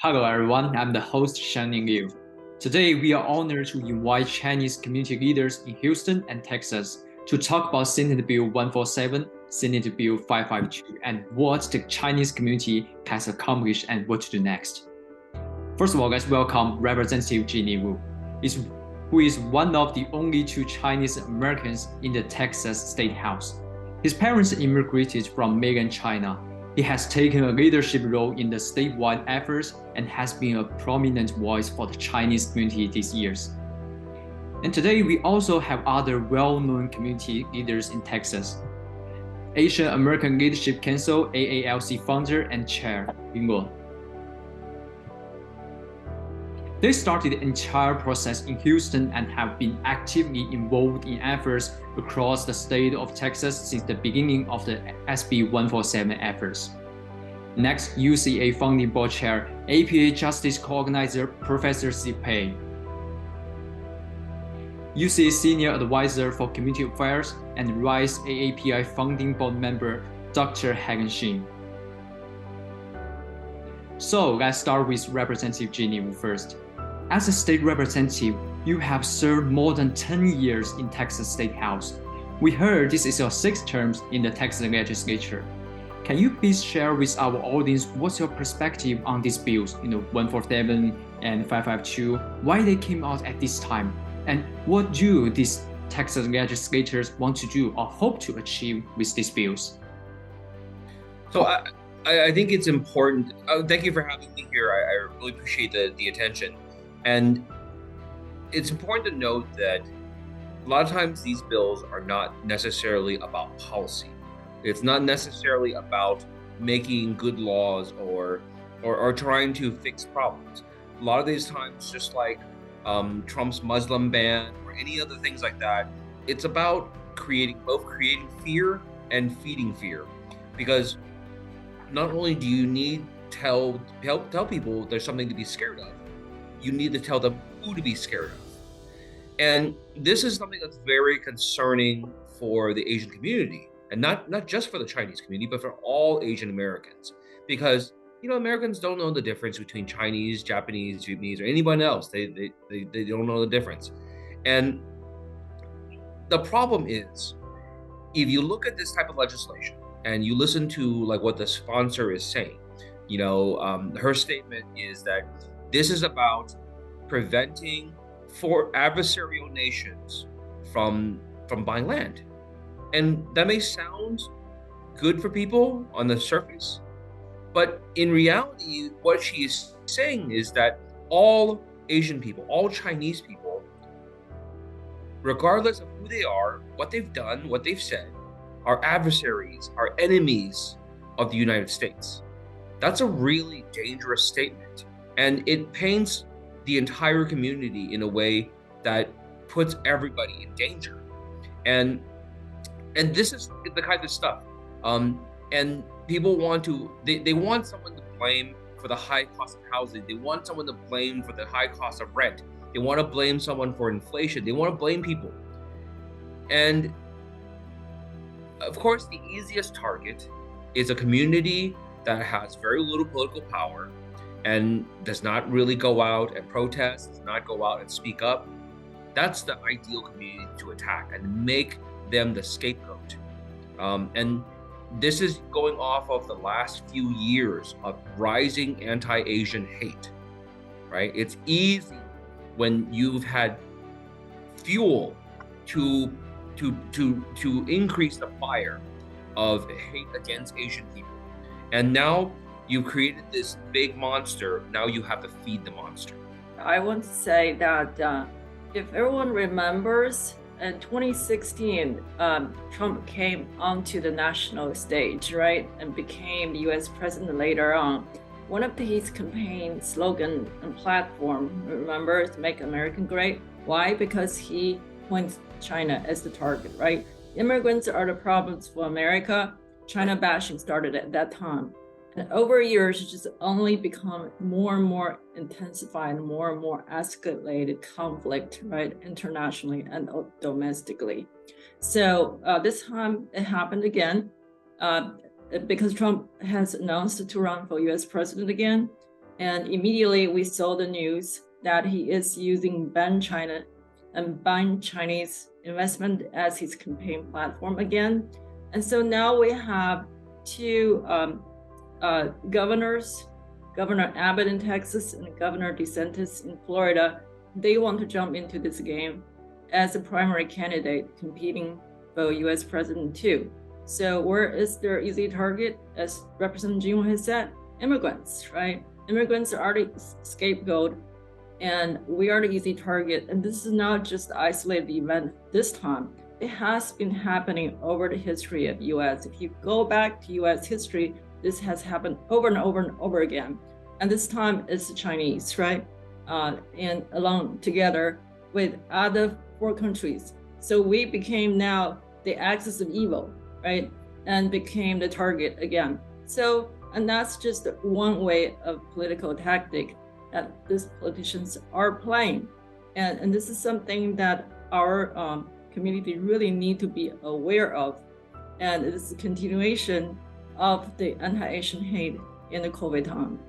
Hello everyone, I'm the host Shanning Liu. Today we are honored to invite Chinese community leaders in Houston and Texas to talk about Senate Bill 147, Senate Bill 552, and what the Chinese community has accomplished and what to do next. First of all, let's welcome Representative Ginny Wu, who is one of the only two Chinese Americans in the Texas State House. His parents immigrated from mainland China. He has taken a leadership role in the statewide efforts and has been a prominent voice for the Chinese community these years. And today we also have other well-known community leaders in Texas. Asian American Leadership Council AALC founder and chair, Bingo. They started the entire process in Houston and have been actively involved in efforts across the state of Texas since the beginning of the SB 147 efforts. Next, UCA founding board chair, APA Justice Co-organizer Professor Steve Pei. UCA senior advisor for community affairs and RISE AAPI founding board member, Dr. Hagen Shin. So let's start with Representative Ginny Wu first. As a state representative, you have served more than 10 years in Texas State House. We heard this is your sixth term in the Texas legislature. Can you please share with our audience what's your perspective on these bills, 147 and 552, why they came out at this time, and what do these Texas legislators want to do or hope to achieve with these bills? So I think it's important. Thank you for having me here. I really appreciate the attention. And it's important to note that a lot of times these bills are not necessarily about policy. It's not necessarily about making good laws or trying to fix problems. A lot of these times, just like Trump's Muslim ban or any other things like that, it's about creating fear and feeding fear. Because not only do you need to tell people there's something to be scared of, you need to tell them who to be scared of. And this is something that's very concerning for the Asian community, and not just for the Chinese community, but for all Asian Americans. Because, Americans don't know the difference between Chinese, Japanese, Vietnamese, or anyone else. They don't know the difference. And the problem is, if you look at this type of legislation and you listen to what the sponsor is saying, her statement is that this is about preventing adversarial nations from buying land. And that may sound good for people on the surface, but in reality, what she is saying is that all Asian people, all Chinese people, regardless of who they are, what they've done, what they've said, are adversaries, are enemies of the United States. That's a really dangerous statement. And it paints the entire community in a way that puts everybody in danger. And this is the kind of stuff. And people want they want someone to blame for the high cost of housing. They want someone to blame for the high cost of rent. They want to blame someone for inflation. They want to blame people. And of course, the easiest target is a community that has very little political power and does not really go out and protest, does not go out and speak up. That's the ideal community to attack and make them the scapegoat. And this is going off of the last few years of rising anti-Asian hate, right? It's easy when you've had fuel to increase the fire of hate against Asian people. And now you created this big monster. Now you have to feed the monster. I want to say that if everyone remembers, in 2016, Trump came onto the national stage, right, and became the U.S. president later on. One of his campaign slogan and platform, remember, is "Make America Great." Why? Because he points China as the target, right? Immigrants are the problems for America. China bashing started at that time. And over years, it's just only become more and more intensified and more escalated conflict, right, internationally and domestically. So this time it happened again because Trump has announced to run for US president again. And immediately we saw the news that he is using ban China and ban Chinese investment as his campaign platform again. And so now we have two governors, Governor Abbott in Texas and Governor DeSantis in Florida. They want to jump into this game as a primary candidate competing for US president too. So where is their easy target? As Representative Jin has said, immigrants, right? Immigrants are the scapegoat, and we are the easy target. And this is not just an isolated event this time. It has been happening over the history of US. If you go back to US history, this has happened over and over and over again. And this time it's the Chinese, right? And along together with other 4 countries. So we became now the axis of evil, right? And became the target again. So, and that's just one way of political tactic that these politicians are playing. And this is something that our community really need to be aware of. And this is a continuation of the anti-Asian hate in the COVID time.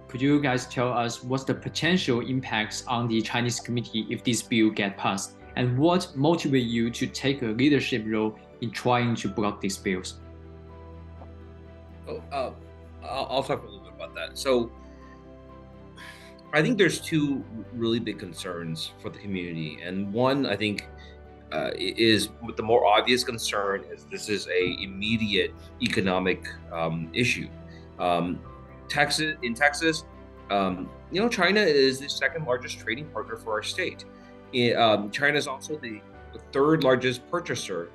Could you guys tell us what's the potential impacts on the Chinese community if this bill get passed? And what motivates you to take a leadership role in trying to block these bills? I'll talk a little bit about that. So I think there's 2 really big concerns for the community. And one, I think, is the more obvious concern is this is a immediate economic issue. In Texas, China is the 2nd largest trading partner for our state. China is also the 3rd largest purchaser.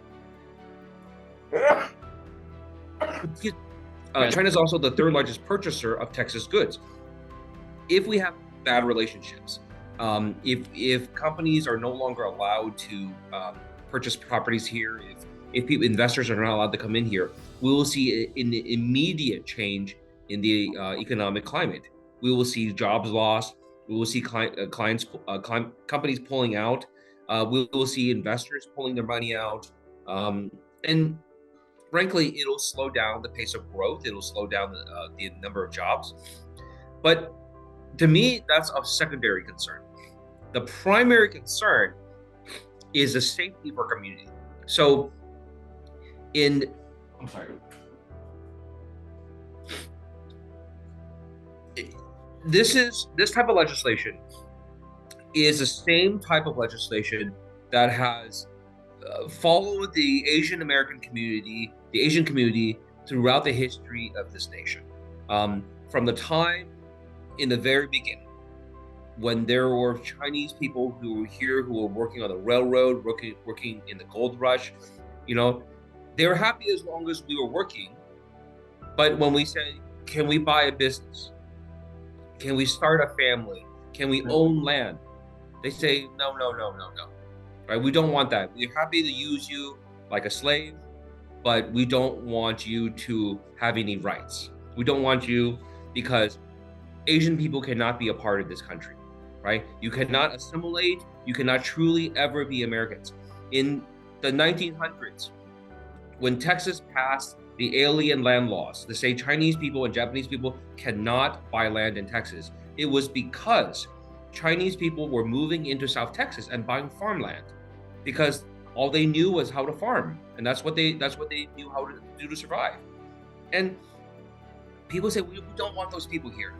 China is also the 3rd largest purchaser of Texas goods. If we have bad relationships, if companies are no longer allowed to purchase properties here, if investors are not allowed to come in here, we will see an immediate change in the economic climate. We will see jobs lost. We will see companies pulling out. We will see investors pulling their money out. And frankly, it'll slow down the pace of growth. It'll slow down the number of jobs. But to me, that's of secondary concern. The primary concern is the safety of our community. So this type of legislation is the same type of legislation that has followed the Asian American community, the Asian community throughout the history of this nation. From the time in the very beginning, when there were Chinese people who were here, who were working on the railroad, working in the gold rush, they were happy as long as we were working. But when we said, can we buy a business? Can we start a family? Can we own land? They say, no. Right? We don't want that. We're happy to use you like a slave, but we don't want you to have any rights. We don't want you because Asian people cannot be a part of this country, right? You cannot assimilate. You cannot truly ever be Americans. In the 1900s, when Texas passed the alien land laws that say Chinese people and Japanese people cannot buy land in Texas, it was because Chinese people were moving into South Texas and buying farmland because all they knew was how to farm, and that's what they knew how to do to survive. And people say we don't want those people here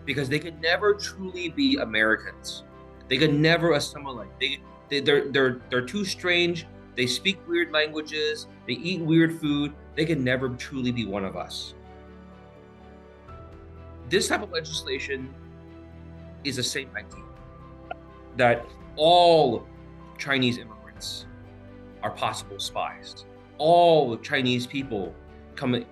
because they can never truly be Americans. They can never assimilate. They're too strange. They speak weird languages. They eat weird food. They can never truly be one of us. This type of legislation is the same idea, that all Chinese immigrants are possible spies. All Chinese people coming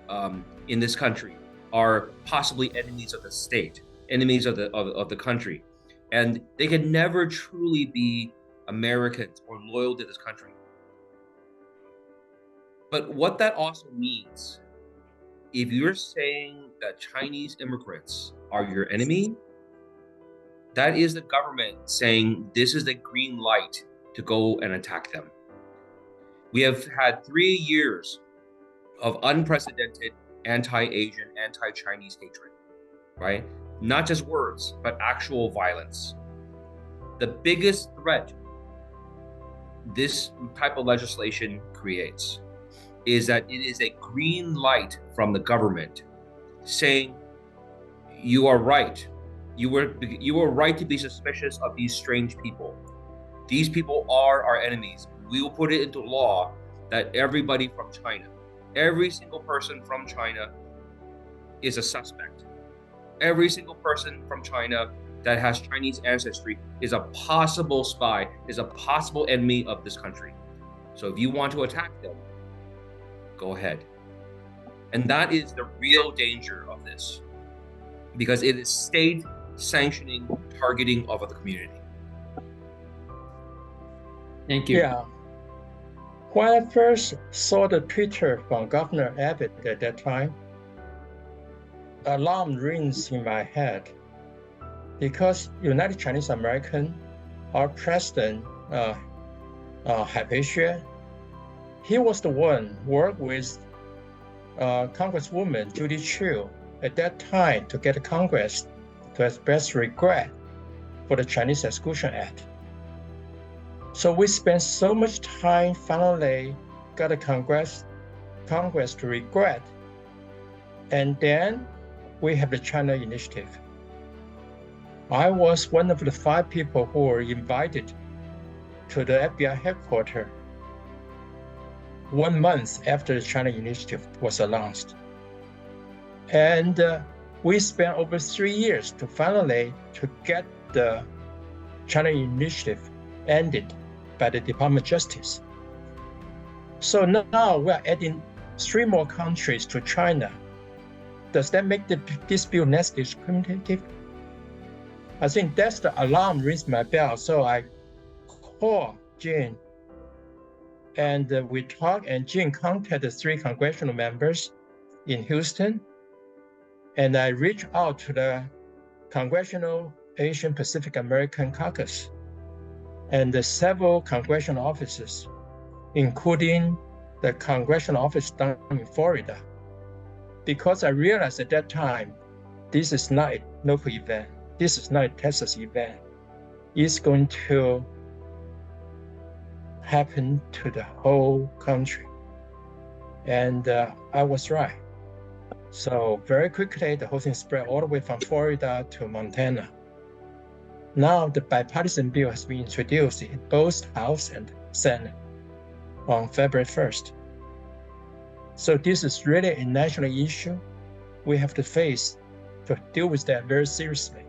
in this country are possibly enemies of the state, enemies of the country, and they can never truly be Americans or loyal to this country. But what that also means, if you're saying that Chinese immigrants are your enemy, that is the government saying this is the green light to go and attack them. We have had 3 years of unprecedented anti-Asian, anti-Chinese hatred, right? not just words, but actual violence. The biggest threat this type of legislation creates is that it is a green light from the government saying, you are right. You were right to be suspicious of these strange people. These people are our enemies. We will put it into law that everybody from China, every single person from China is a suspect. Every single person from China that has Chinese ancestry is a possible spy, is a possible enemy of this country. So if you want to attack them, go ahead. And that is the real danger of this, because it is state sanctioning targeting of the community. Thank you. Yeah. When I first saw the Twitter from Governor Abbott at that time, alarm rings in my head, because United Chinese American, our president, Hai, he was the one who worked with Congresswoman Judy Chu at that time to get Congress to express regret for the Chinese Exclusion Act. So we spent so much time, finally got the Congress to regret. And then we have the China Initiative. I was one of the 5 people who were invited to the FBI headquarters 1 month after the China Initiative was announced. And we spent over 3 years to finally to get the China Initiative ended by the Department of Justice. So now we are adding 3 more countries to China. Does that make this bill less discriminative? I think that's the alarm rings my bell. So I called Jane, and we talked, and Jane contacted 3 congressional members in Houston, and I reached out to the Congressional Asian Pacific American Caucus and the several congressional offices, including the congressional office down in Florida, because I realized at that time, this is not a local event. This is not a Texas event. It's going to happen to the whole country. And I was right. So very quickly, the whole thing spread all the way from Florida to Montana. Now the bipartisan bill has been introduced in both House and Senate on February 1st. So this is really a national issue. We have to face to deal with that very seriously.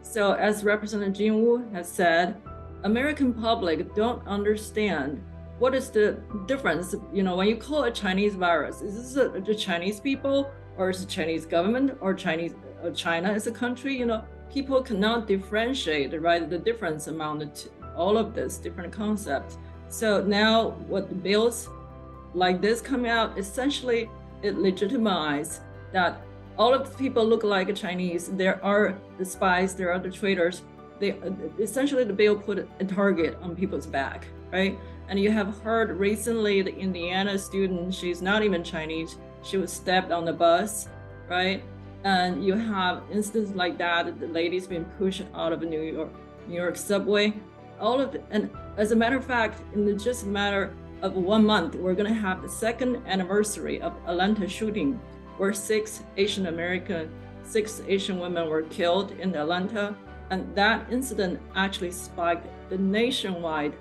So as Representative Jing Wu has said, American public don't understand what is the difference. You know, when you call it Chinese virus, is this the Chinese people, or is it Chinese government, or China as a country? You know, people cannot differentiate, right, the difference among all of this different concepts. So now what the bills like this coming out, essentially it legitimizes that all of the people look like Chinese. There are the spies, there are the traitors. They essentially, the bill put a target on people's back, right? And you have heard recently the Indiana student, she's not even Chinese, she was stabbed on the bus, right? And you have instances like that, the lady's been pushed out of New York subway. All of and as a matter of fact, in just a matter of 1 month, we're gonna have the 2nd anniversary of Atlanta shooting, where 6 Asian women were killed in Atlanta. And that incident actually spiked the nationwide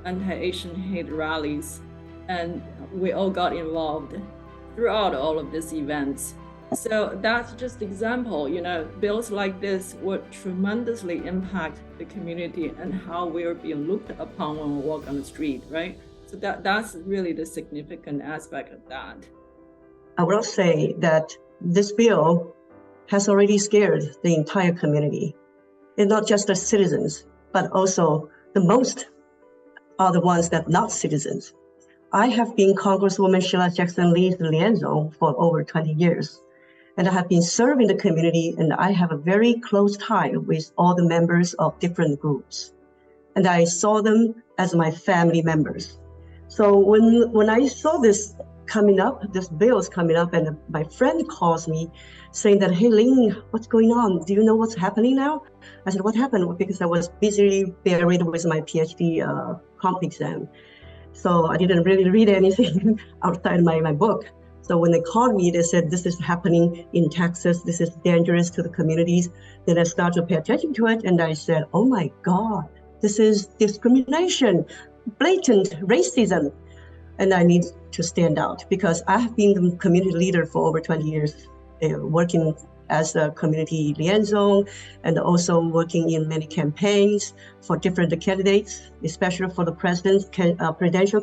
anti-Asian hate rallies. And we all got involved throughout all of these events. So that's just example, you know, bills like this would tremendously impact the community and how we're being looked upon when we walk on the street, right? So that's really the significant aspect of that. I will say that this bill has already scared the entire community. And not just the citizens, but also the most are the ones that are not citizens. I have been Congresswoman Sheila Jackson Lee's liaison for over 20 years. And I have been serving the community, and I have a very close tie with all the members of different groups. And I saw them as my family members. So when I saw this coming up, this bill is coming up, and my friend calls me saying that, hey, Ling, what's going on? Do you know what's happening now? I said, what happened? Because I was busily buried with my PhD comp exam. So I didn't really read anything outside my book. So when they called me, they said, this is happening in Texas. This is dangerous to the communities. Then I started to pay attention to it. And I said, oh my God, this is discrimination, blatant racism. And I need to stand out because I have been the community leader for over 20 years, working as a community liaison and also working in many campaigns for different candidates, especially for the presidential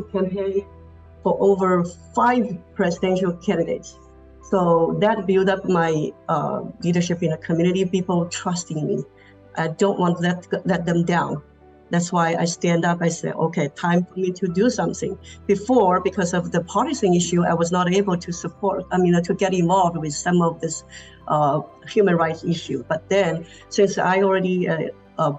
campaign for over 5 presidential candidates. So that built up my leadership in the community, people trusting me. I don't want to let them down. That's why I stand up. I say, okay, time for me to do something. Before, because of the partisan issue, I was not able to to get involved with some of this human rights issue. But then, since I already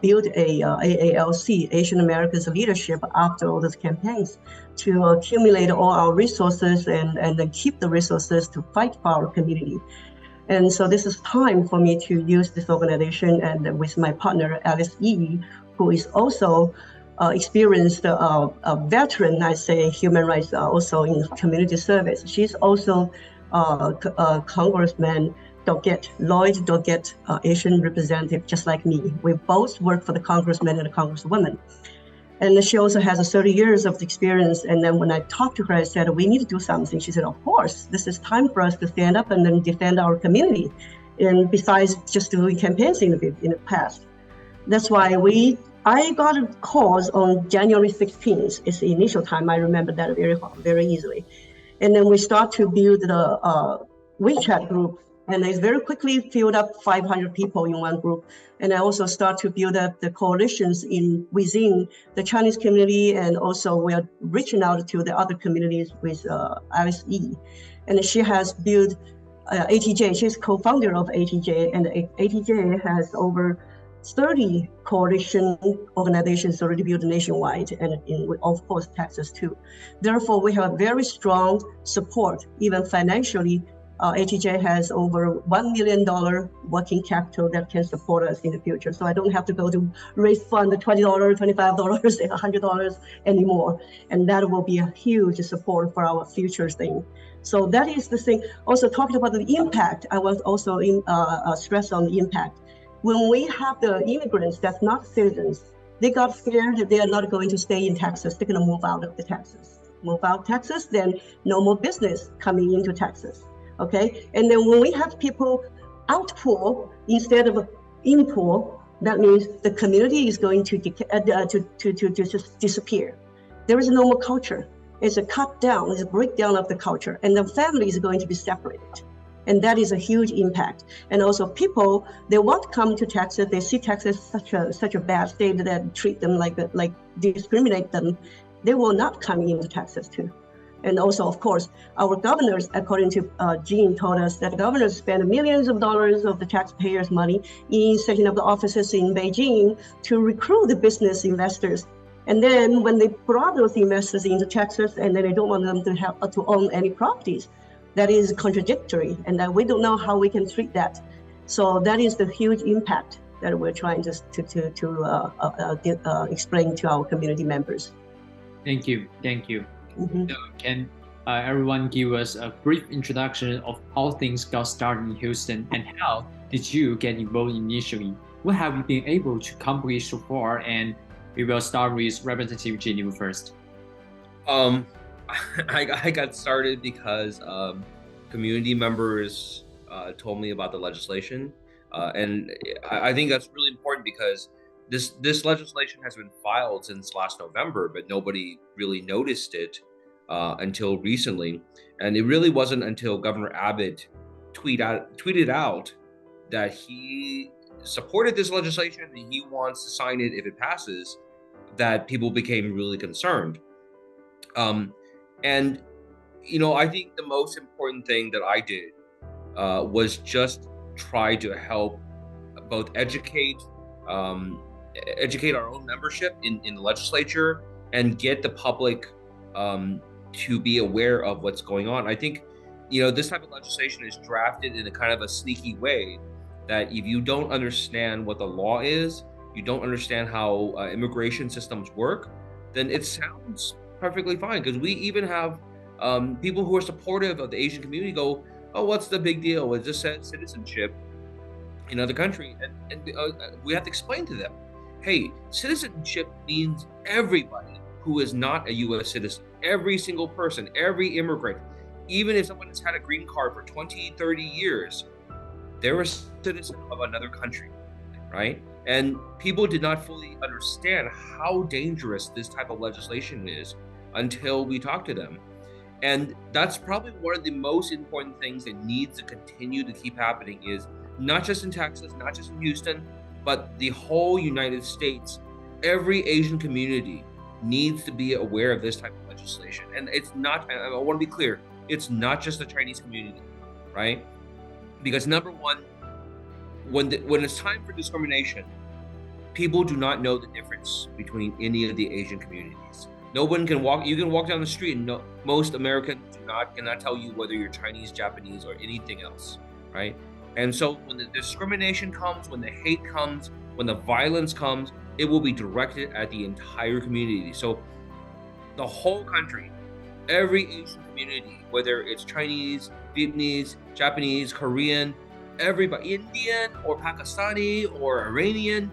built a AALC, Asian Americans Leadership, after all those campaigns, to accumulate all our resources and then keep the resources to fight for our community. And so this is time for me to use this organization and with my partner, Alice Yi, who is also experienced veteran, I say, human rights also in community service. She's also Congressman Lloyd Doggett, Asian representative, just like me. We both work for the congressman and the congresswoman. And she also has 30 years of experience. And then when I talked to her, I said, we need to do something. She said, of course, this is time for us to stand up and then defend our community. And besides just doing campaigns in the past. That's why I got a call on January 16th. It's the initial time. I remember that very easily. And then we start to build the WeChat group. And it's very quickly filled up 500 people in one group. And I also start to build up the coalitions within the Chinese community. And also we are reaching out to the other communities with Alice E. And she has built ATJ. She's co-founder of ATJ. And ATJ has over 30 coalition organizations already built nationwide, and of course, Texas too. Therefore, we have very strong support, even financially. ATJ has over $1 million working capital that can support us in the future. So I don't have to go to raise fund $20, $25, $100 anymore. And that will be a huge support for our future thing. So that is the thing. Also talking about the impact, I was also stress on the impact. When we have the immigrants that's not citizens, they got scared that they are not going to stay in Texas. They're going to move out of Texas. Move out of Texas, then no more business coming into Texas. Okay, and then when we have people outpour instead of inpour, that means the community is going to just disappear. There is no more culture. It's a cut down, it's a breakdown of the culture, and the family is going to be separated. And that is a huge impact. And also people, they want to come to Texas. They see Texas such a bad state that treat them like discriminate them. They will not come into Texas too. And also, of course, our governors, according to Jean told us that governors spend millions of dollars of the taxpayers' money in setting up the offices in Beijing to recruit the business investors. And then when they brought those investors into Texas, and then they don't want them to own any properties, that is contradictory, and we don't know how we can treat that. So that is the huge impact that we're trying to explain to our community members. Thank you. Mm-hmm. So can everyone give us a brief introduction of how things got started in Houston and how did you get involved initially? What have you been able to accomplish so far? And we will start with Representative Jin first. I got started because community members told me about the legislation, and I think that's really important because this legislation has been filed since last November, but nobody really noticed it until recently. And it really wasn't until Governor Abbott tweeted out that he supported this legislation and he wants to sign it if it passes, that people became really concerned. And, I think the most important thing that I did was just try to help both educate our own membership in the legislature and get the public to be aware of what's going on. I think, this type of legislation is drafted in a kind of a sneaky way that if you don't understand what the law is, you don't understand how immigration systems work, then it sounds perfectly fine. Because we even have people who are supportive of the Asian community go, oh, what's the big deal? It just says citizenship in other country. And we have to explain to them, hey, citizenship means everybody who is not a U.S. citizen, every single person, every immigrant, even if someone has had a green card for 20, 30 years, they're a citizen of another country, right? And people did not fully understand how dangerous this type of legislation is until we talked to them. And that's probably one of the most important things that needs to continue to keep happening, is not just in Texas, not just in Houston, but the whole United States. Every Asian community needs to be aware of this type of legislation. And it's not, I want to be clear, it's not just the Chinese community, right? Because number one, when it's time for discrimination, people do not know the difference between any of the Asian communities. No one can walk, you can walk down the street and most Americans cannot tell you whether you're Chinese, Japanese, or anything else, right? And so when the discrimination comes, when the hate comes, when the violence comes, it will be directed at the entire community. So the whole country, every Asian community, whether it's Chinese, Vietnamese, Japanese, Korean, everybody, Indian or Pakistani or Iranian,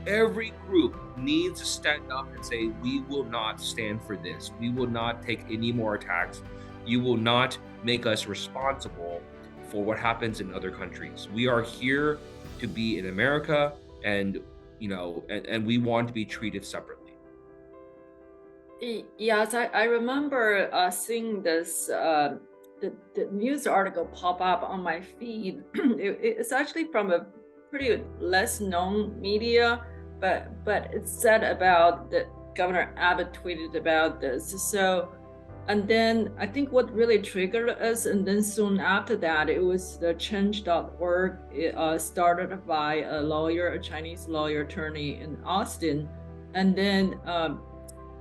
every group needs to stand up and say, we will not stand for this. We will not take any more attacks. You will not make us responsible for what happens in other countries. We are here to be in America, and and we want to be treated separately. Yes, I remember seeing this the news article pop up on my feed. It's actually from a pretty less known media, but it said about that Governor Abbott tweeted about this. So, and then I think what really triggered us, and then soon after that, it was the change.org. It started by a Chinese lawyer attorney in Austin. And then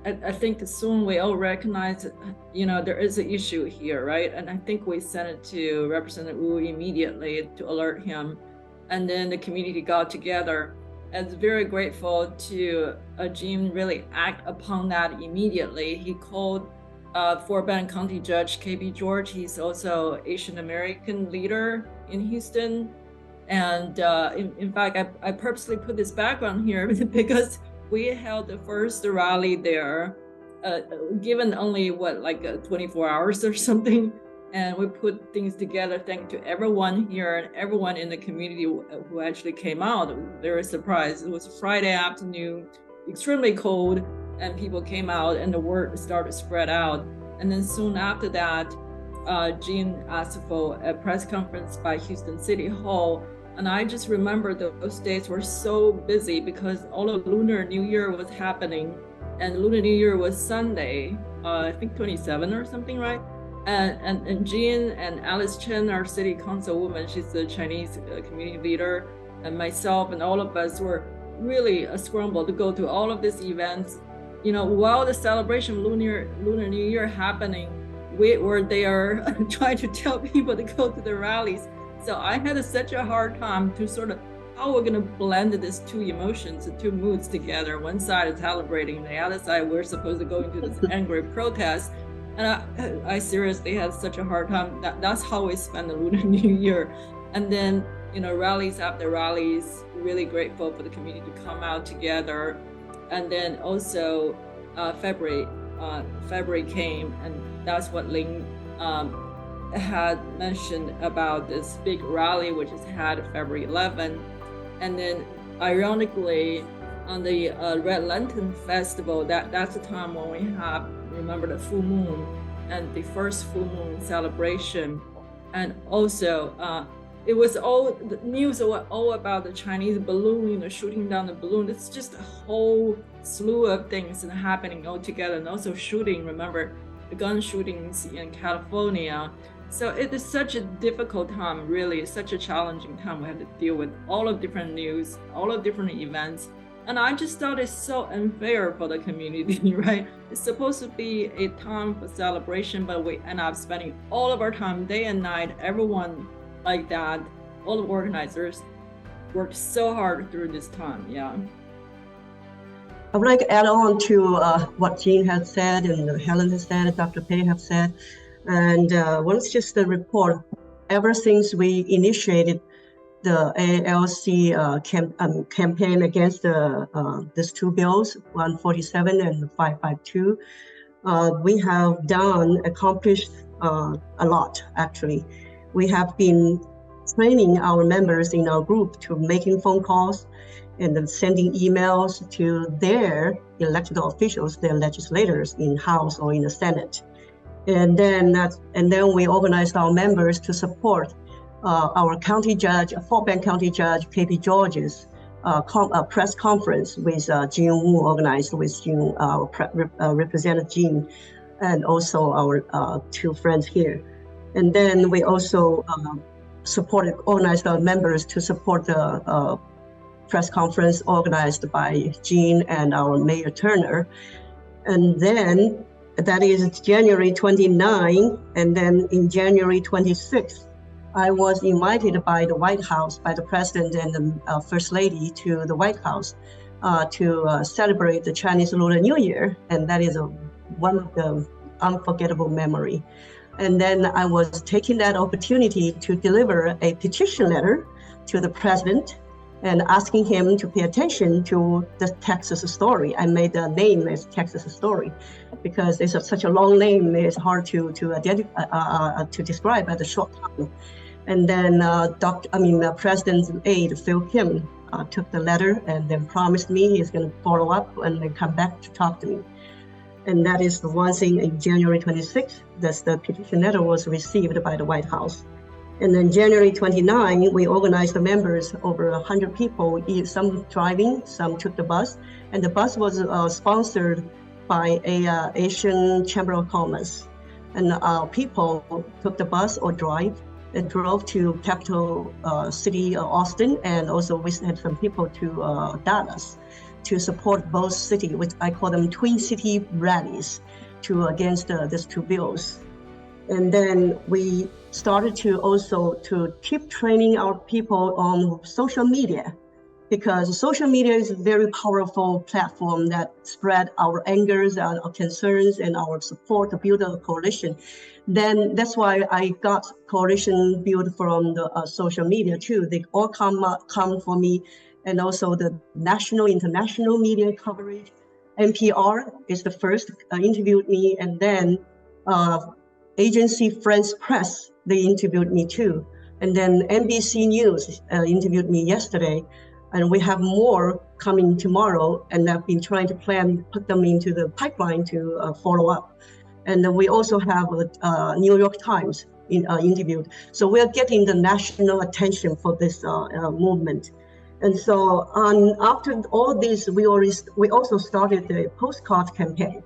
I think soon we all recognize, there is an issue here, right? And I think we sent it to Representative Wu immediately to alert him. And then the community got together. And it's very grateful to Jean really act upon that immediately. He called Fort Bend County Judge KB George. He's also Asian American leader in Houston. And in fact, I purposely put this background here because we held the first rally there, given only 24 hours or something. And we put things together. Thank to everyone here and everyone in the community who actually came out. Very surprised. It was Friday afternoon, extremely cold, and people came out and the word started to spread out. And then soon after that, Jean asked for a press conference by Houston City Hall. And I just remember those days were so busy because all of Lunar New Year was happening. And Lunar New Year was Sunday, I think 27 or something, right? And Jean and Alice Chen, our city councilwoman, she's the Chinese community leader, and myself and all of us were really scrambled to go to all of these events. While the celebration of Lunar New Year happening, we were there trying to tell people to go to the rallies. So I had such a hard time to sort of how we're going to blend these two emotions, the two moods together. One side is celebrating, the other side we're supposed to go into this angry protest. And I seriously had such a hard time. That's how we spend the Lunar New Year. And then, rallies after rallies, really grateful for the community to come out together. And then also February came, and that's what Ling had mentioned about this big rally, which is had February 11. And then ironically, on the Red Lantern Festival, that's the time when we have, remember, the full moon and the first full moon celebration. And also it was all, the news were all about the Chinese balloon, shooting down the balloon. It's just a whole slew of things happening all together, and also shooting, remember the gun shootings in California. So it is such a difficult time, really, such a challenging time. We have to deal with all of different news, all of different events. And I just thought it's so unfair for the community, right? It's supposed to be a time for celebration, but we end up spending all of our time, day and night, everyone like that, all the organizers worked so hard through this time, yeah. I would like to add on to what Jean has said and Helen has said and Dr. Pei have said. And once just the report, ever since we initiated the ALC campaign against these two bills, 147 and 552, we have accomplished a lot, actually. We have been training our members in our group to making phone calls and then sending emails to their elected officials, their legislators in House or in the Senate. And then we organized our members to support our county judge, Fort Bend County Judge KP George's press conference with Jean Wu, organized with Jean, Representative Jean, and also our two friends here. And then we also organized our members to support the press conference organized by Jean and our Mayor Turner. And then that is January 29, and then in January 26th, I was invited by the White House, by the President and the First Lady to the White House to celebrate the Chinese Lunar New Year. And that is one of the unforgettable memory. And then I was taking that opportunity to deliver a petition letter to the President and asking him to pay attention to the Texas story. I made the name as Texas story because it's such a long name. It's hard to describe at a short time. And then President's aide, Phil Kim, took the letter and then promised me he's going to follow up and then come back to talk to me. And that is the one thing in January 26th, that's the petition letter was received by the White House. And then January 29, we organized the members, over 100 people, some driving, some took the bus. And the bus was sponsored by a Asian Chamber of Commerce. And people took the bus or drove to capital city Austin, and also we had some people to Dallas to support both cities, which I call them twin city rallies against these two bills. And then we started to keep training our people on social media, because social media is a very powerful platform that spread our angers, our concerns, and our support to build a coalition. Then that's why I got coalition built from the social media too. They all come for me, and also the national, international media coverage. NPR is the first interviewed me, and then agency French Press, they interviewed me too. And then NBC News interviewed me yesterday. And we have more coming tomorrow, and I've been trying to put them into the pipeline to follow up. And then we also have New York Times interviewed. So we're getting the national attention for this movement. And so after all this, we also started the postcard campaign,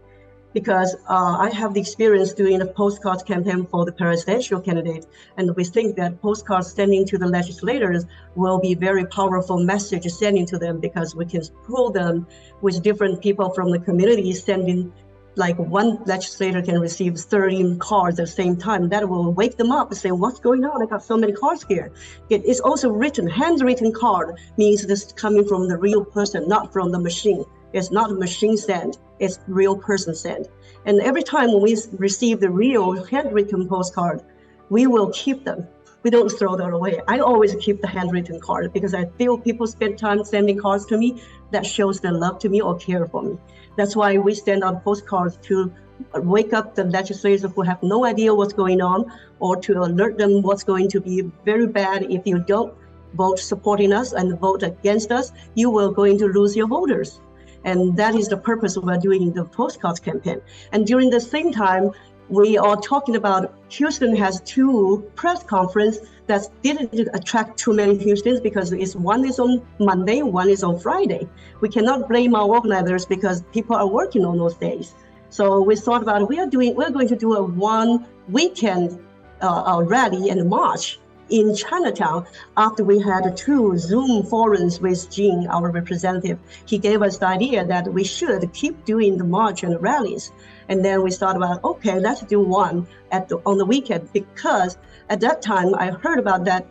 because I have the experience doing a postcard campaign for the presidential candidate. And we think that postcards sending to the legislators will be very powerful message sending to them, because we can pull them with different people from the community sending, like one legislator can receive 13 cards at the same time. That will wake them up and say, what's going on? I got so many cards here. It's also handwritten card means this coming from the real person, not from the machine. It's not a machine send, it's real person send. And every time when we receive the real handwritten postcard, we will keep them. We don't throw that away. I always keep the handwritten card, because I feel people spend time sending cards to me. That shows their love to me or care for me. That's why we send out postcards to wake up the legislators who have no idea what's going on, or to alert them what's going to be very bad if you don't vote supporting us and vote against us. You are going to lose your voters. And that is the purpose of doing the postcards campaign. And during the same time, we are talking about Houston has two press conferences that didn't attract too many Houstons, because one is on Monday, one is on Friday. We cannot blame our organizers because people are working on those days. So we thought about we're going to do a one weekend rally and march in Chinatown, after we had 2 Zoom forums with Jean, our representative, he gave us the idea that we should keep doing the march and rallies. And then we thought about, okay, let's do one on the weekend, because at that time I heard about that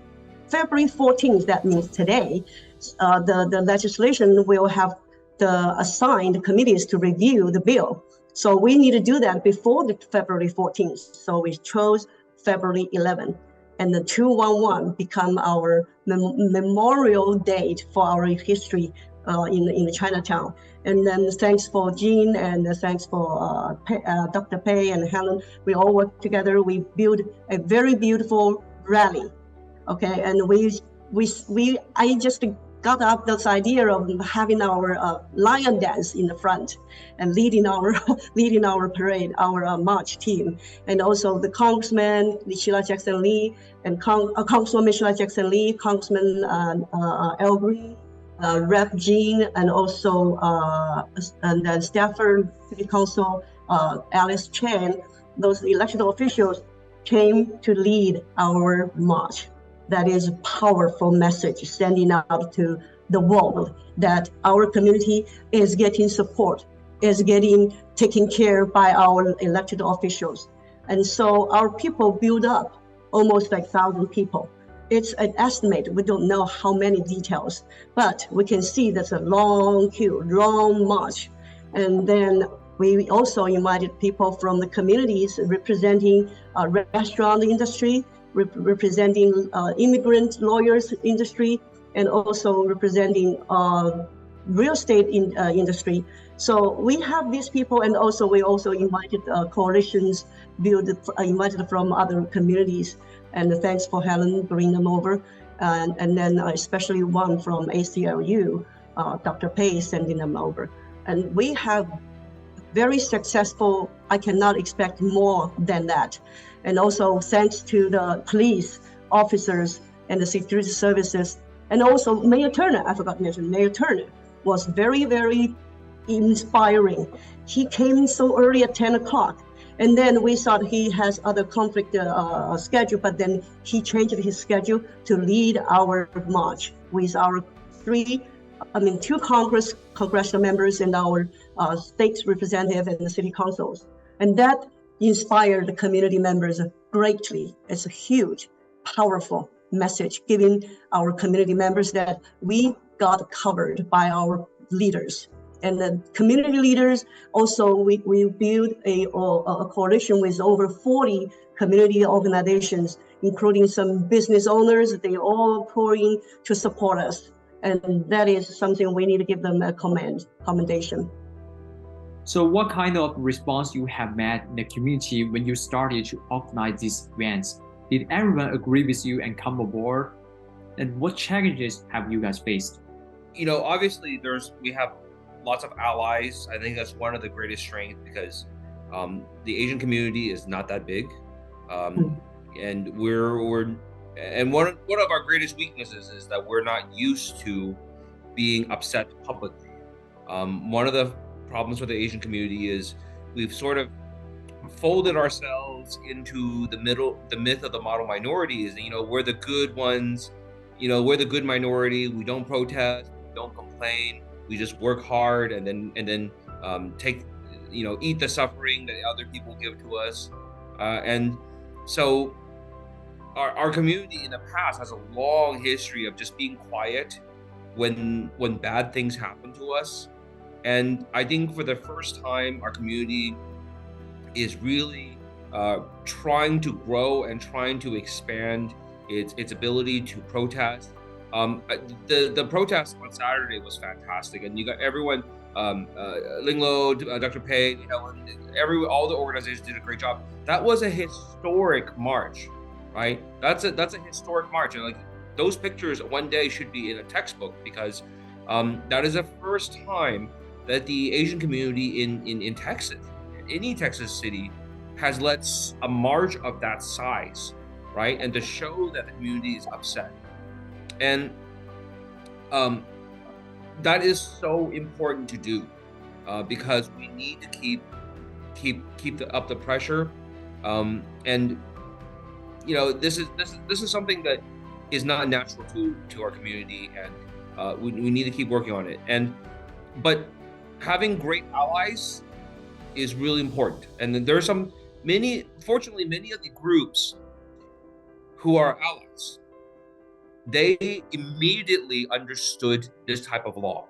February 14th, that means today, the legislation will have the assigned committees to review the bill. So we need to do that before the February 14th. So we chose February 11th. And the 211 become our memorial date for our history in Chinatown. And then thanks for Jean and thanks for Dr. Pei and Helen. We all worked together. We built a very beautiful rally. Okay, and I just got up this idea of having our lion dance in the front and leading our parade, our march team, and also the Congressman Sheila Jackson Lee and Congresswoman Sheila Jackson Lee, Congressman Al Green, Rep Jean, and also and then Stafford City Council Alice Chen. Those elected officials came to lead our march. That is a powerful message sending out to the world that our community is getting support, is getting taken care by our elected officials. And so our people build up almost like 1,000 people. It's an estimate. We don't know how many details, but we can see there's a long queue, long march. And then we also invited people from the communities representing restaurant industry, representing immigrant lawyers industry, and also representing real estate industry. So we have these people, and also we also invited coalitions invited from other communities. And thanks for Helen bringing them over, and then especially one from ACLU, Dr. Pei sending them over. And we have very successful. I cannot expect more than that. And also thanks to the police officers and the security services, and also Mayor Turner, I forgot to mention, Mayor Turner was very, very inspiring. He came so early at 10 o'clock, and then we thought he has other conflict schedule, but then he changed his schedule to lead our march with our 2 congressional members and our state representative and the city councils. And that inspired the community members greatly. It's a huge, powerful message giving our community members that we got covered by our leaders. And the community leaders also, we built a coalition with over 40 community organizations, including some business owners. They all pouring to support us. And that is something we need to give them a commendation. So what kind of response you have met in the community when you started to organize these events? Did everyone agree with you and come aboard? And what challenges have you guys faced? Obviously we have lots of allies. I think that's one of the greatest strengths, because the Asian community is not that big. And one of our greatest weaknesses is that we're not used to being upset publicly. One of the problems with the Asian community is we've sort of folded ourselves into the myth of the model minority. Is we're the good ones, we're the good minority. We don't protest, we don't complain, we just work hard and then take eat the suffering that other people give to us. And so our community in the past has a long history of just being quiet when bad things happen to us. And I think for the first time, our community is really trying to grow and trying to expand its ability to protest. The protest on Saturday was fantastic, and you got everyone, Linglo, Dr. Pei, Helen, all the organizations did a great job. That was a historic march, right? That's a historic march, and like those pictures one day should be in a textbook, because that is the first time that the Asian community in Texas, any Texas city, has led a march of that size, right? And to show that the community is upset. And that is so important to do, because we need to keep up the pressure. And this is something that is not natural to our community, and we need to keep working on it. But having great allies is really important. And then there are fortunately, many of the groups who are allies, they immediately understood this type of law,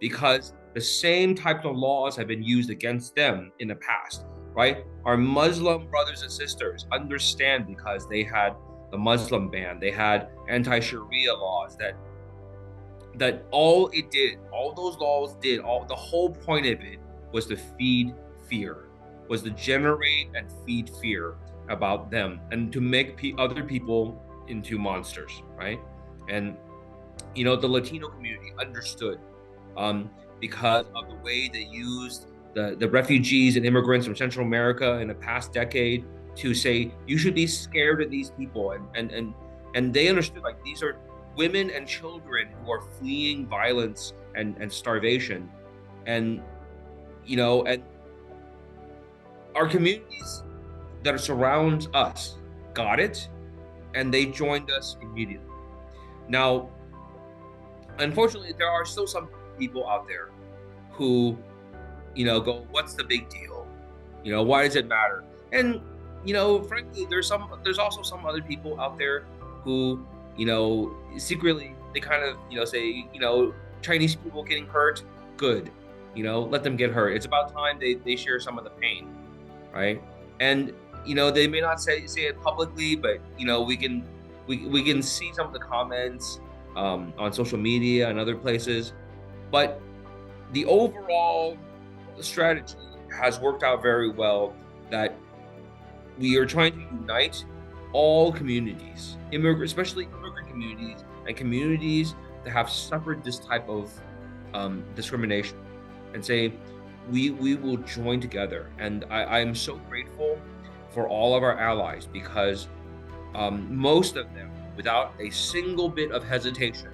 because the same types of laws have been used against them in the past, right? Our Muslim brothers and sisters understand, because they had the Muslim ban, they had anti-Sharia laws, that all those laws did, the whole point of it was to feed fear, was to generate and feed fear about them, and to make other people into monsters, right? And the Latino community understood, because of the way they used the refugees and immigrants from Central America in the past decade to say, you should be scared of these people, and they understood, like, these are women and children who are fleeing violence and starvation, and and our communities that surround us got it, and they joined us immediately. Now, unfortunately, there are still some people out there who, go, what's the big deal? Why does it matter? And, frankly, there's also some other people out there who, secretly, they kind of, say, Chinese people getting hurt, good, let them get hurt. It's about time they share some of the pain, right? And, they may not say it publicly, but, we can see some of the comments on social media and other places. But the overall strategy has worked out very well, that we are trying to unite all communities, especially immigrant communities and communities that have suffered this type of discrimination, and say, we will join together. And I am so grateful for all of our allies, because most of them, without a single bit of hesitation,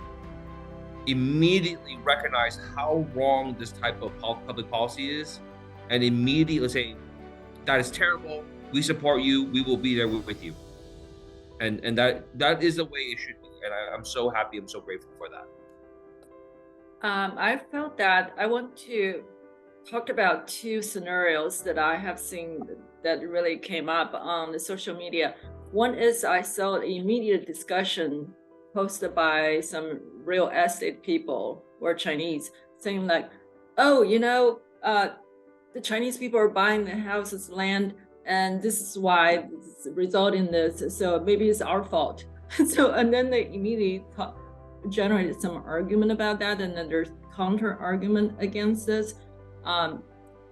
immediately recognize how wrong this type of public policy is, and immediately say, that is terrible, we support you, we will be there with you. And that is the way it should be. And I'm so happy, I'm so grateful for that. I felt that I want to talk about two scenarios that I have seen that really came up on the social media. One is, I saw an immediate discussion posted by some real estate people who are Chinese, saying like, oh, the Chinese people are buying the houses, land, and this is why it's resulting in this, so maybe it's our fault. And then they immediately generated some argument about that, and then there's counter argument against this.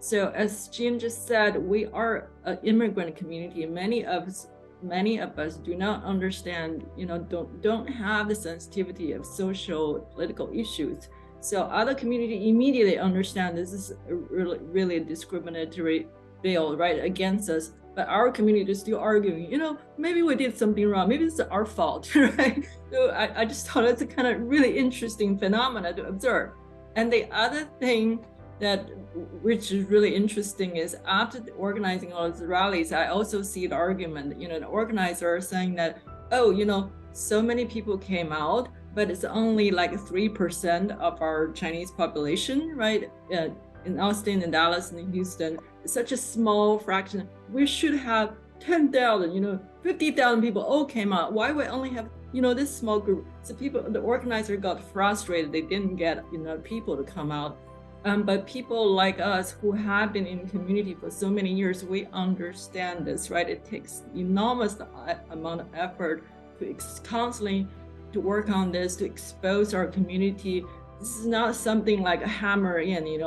So as Jim just said, we are an immigrant community, and many of us do not understand, don't have the sensitivity of social political issues. So other community immediately understand this is really a discriminatory bill, right, against us. But our community is still arguing, maybe we did something wrong, maybe it's our fault, right? So I just thought it's a kind of really interesting phenomena to observe. And the other thing which is really interesting is, after organizing all these rallies, I also see the argument, the organizer saying that, oh, so many people came out, but it's only like 3% of our Chinese population, right? In Austin and Dallas and Houston, it's such a small fraction. We should have 10,000, 50,000 people all came out. Why we only have, this small group? So the organizer got frustrated. They didn't get enough people to come out. But people like us who have been in community for so many years, we understand this, right? It takes enormous amount of effort to constantly to work on this, to expose our community. This is not something like a hammer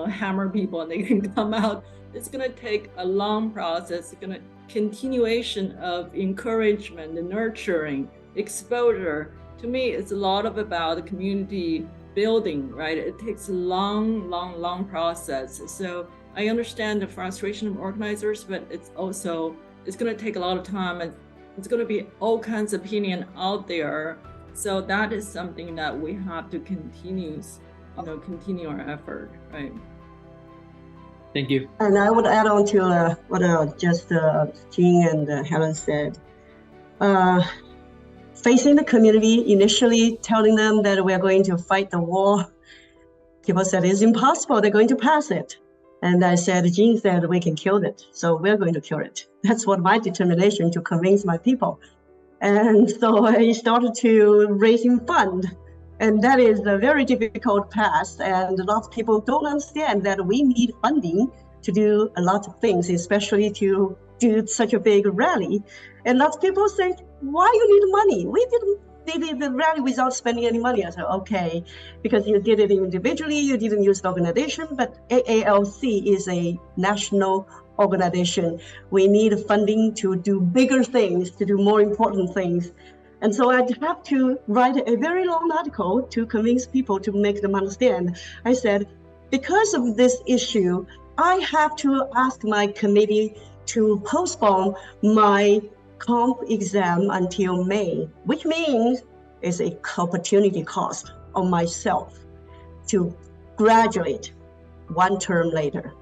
hammer people and they can come out. It's going to take a long process. It's going to continuation of encouragement and nurturing, exposure. To me, it's a lot about the community building, right? It takes a long process. So I understand the frustration of organizers, but it's going to take a lot of time, and it's going to be all kinds of opinion out there. So that is something that we have to continue our effort, right? Thank you. And I would add on to what just Jean and Helen said. facing the community, initially telling them that we're going to fight the war. People said it's impossible, they're going to pass it. And I said, Jean said we can kill it, so we're going to kill it. That's what my determination to convince my people. And so I started to raising fund. And that is a very difficult task. And a lot of people don't understand that we need funding to do a lot of things, especially to do such a big rally. And lots of people say, why you need money? We did the rally without spending any money. I said, okay, because you did it individually, you didn't use the organization, but AALC is a national organization. We need funding to do bigger things, to do more important things. And so I'd have to write a very long article to convince people, to make them understand. I said, because of this issue, I have to ask my committee to postpone my comp exam until May, which means it's a opportunity cost on myself to graduate one term later.